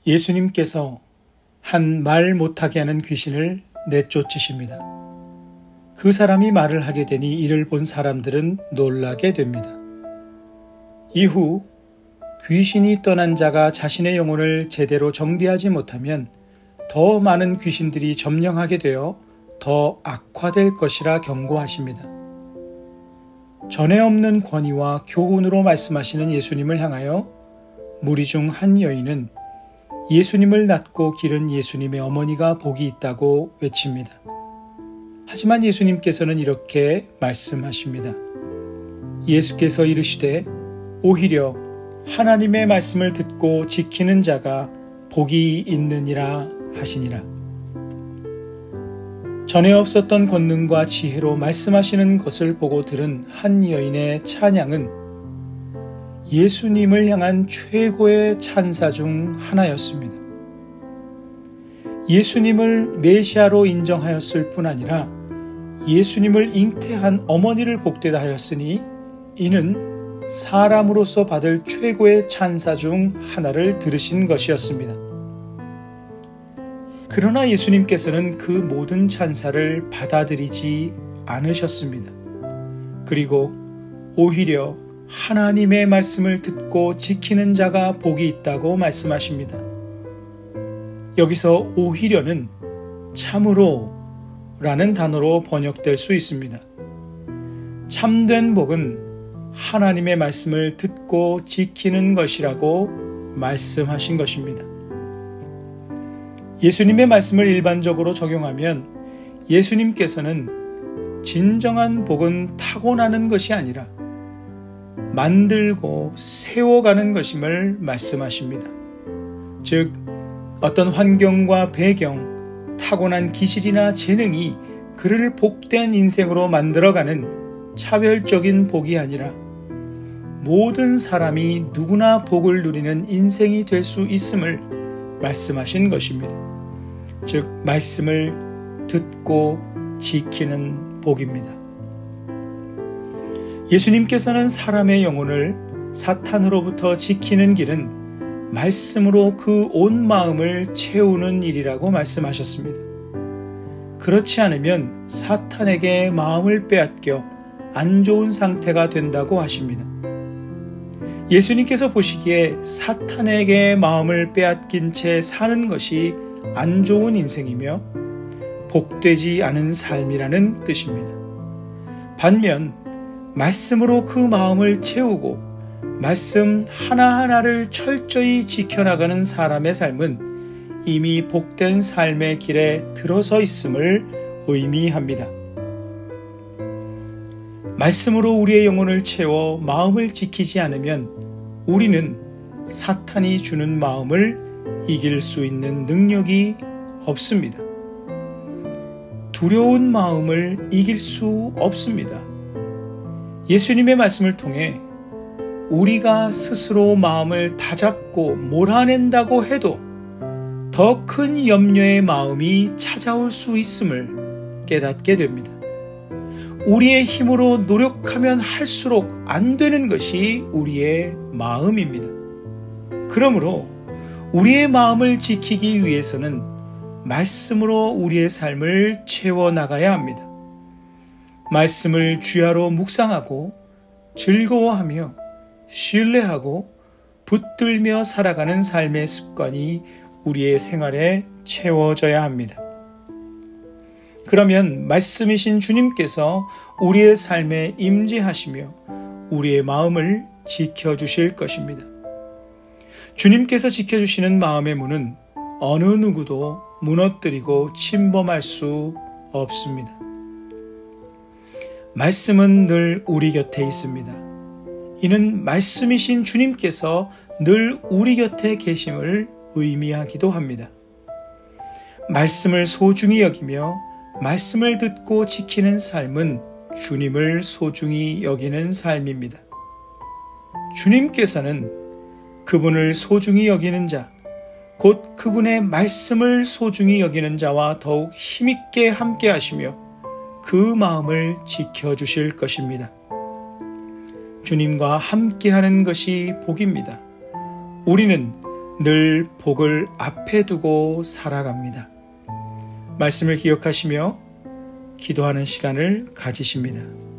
예수님께서 한 말 못하게 하는 귀신을 내쫓으십니다. 그 사람이 말을 하게 되니 이를 본 사람들은 놀라게 됩니다. 이후 귀신이 떠난 자가 자신의 영혼을 제대로 정비하지 못하면 더 많은 귀신들이 점령하게 되어 더 악화될 것이라 경고하십니다. 전에 없는 권위와 교훈으로 말씀하시는 예수님을 향하여 무리 중 한 여인은 예수님을 낳고 기른 예수님의 어머니가 복이 있다고 외칩니다. 하지만 예수님께서는 이렇게 말씀하십니다. 예수께서 이르시되 오히려 하나님의 말씀을 듣고 지키는 자가 복이 있느니라 하시니라. 전에 없었던 권능과 지혜로 말씀하시는 것을 보고 들은 한 여인의 찬양은 예수님을 향한 최고의 찬사 중 하나였습니다. 예수님을 메시아로 인정하였을 뿐 아니라 예수님을 잉태한 어머니를 복되다 하였으니 이는 사람으로서 받을 최고의 찬사 중 하나를 들으신 것이었습니다. 그러나 예수님께서는 그 모든 찬사를 받아들이지 않으셨습니다. 그리고 오히려 하나님의 말씀을 듣고 지키는 자가 복이 있다고 말씀하십니다. 여기서 오히려는 참으로 라는 단어로 번역될 수 있습니다. 참된 복은 하나님의 말씀을 듣고 지키는 것이라고 말씀하신 것입니다. 예수님의 말씀을 일반적으로 적용하면 예수님께서는 진정한 복은 타고나는 것이 아니라 만들고 세워가는 것임을 말씀하십니다. 즉, 어떤 환경과 배경, 타고난 기질이나 재능이 그를 복된 인생으로 만들어가는 차별적인 복이 아니라 모든 사람이 누구나 복을 누리는 인생이 될 수 있음을 말씀하신 것입니다. 즉, 말씀을 듣고 지키는 복입니다. 예수님께서는 사람의 영혼을 사탄으로부터 지키는 길은 말씀으로 그 온 마음을 채우는 일이라고 말씀하셨습니다. 그렇지 않으면 사탄에게 마음을 빼앗겨 안 좋은 상태가 된다고 하십니다. 예수님께서 보시기에 사탄에게 마음을 빼앗긴 채 사는 것이 안 좋은 인생이며 복되지 않은 삶이라는 뜻입니다. 반면 말씀으로 그 마음을 채우고 말씀 하나하나를 철저히 지켜나가는 사람의 삶은 이미 복된 삶의 길에 들어서 있음을 의미합니다. 말씀으로 우리의 영혼을 채워 마음을 지키지 않으면 우리는 사탄이 주는 마음을 이길 수 있는 능력이 없습니다. 두려운 마음을 이길 수 없습니다. 예수님의 말씀을 통해 우리가 스스로 마음을 다잡고 몰아낸다고 해도 더 큰 염려의 마음이 찾아올 수 있음을 깨닫게 됩니다. 우리의 힘으로 노력하면 할수록 안 되는 것이 우리의 마음입니다. 그러므로 우리의 마음을 지키기 위해서는 말씀으로 우리의 삶을 채워나가야 합니다. 말씀을 주야로 묵상하고 즐거워하며 신뢰하고 붙들며 살아가는 삶의 습관이 우리의 생활에 채워져야 합니다. 그러면 말씀이신 주님께서 우리의 삶에 임재하시며 우리의 마음을 지켜주실 것입니다. 주님께서 지켜주시는 마음의 문은 어느 누구도 무너뜨리고 침범할 수 없습니다. 말씀은 늘 우리 곁에 있습니다. 이는 말씀이신 주님께서 늘 우리 곁에 계심을 의미하기도 합니다. 말씀을 소중히 여기며 말씀을 듣고 지키는 삶은 주님을 소중히 여기는 삶입니다. 주님께서는 그분을 소중히 여기는 자, 곧 그분의 말씀을 소중히 여기는 자와 더욱 힘있게 함께 하시며 그 마음을 지켜주실 것입니다. 주님과 함께하는 것이 복입니다. 우리는 늘 복을 앞에 두고 살아갑니다. 말씀을 기억하시며 기도하는 시간을 가지십니다.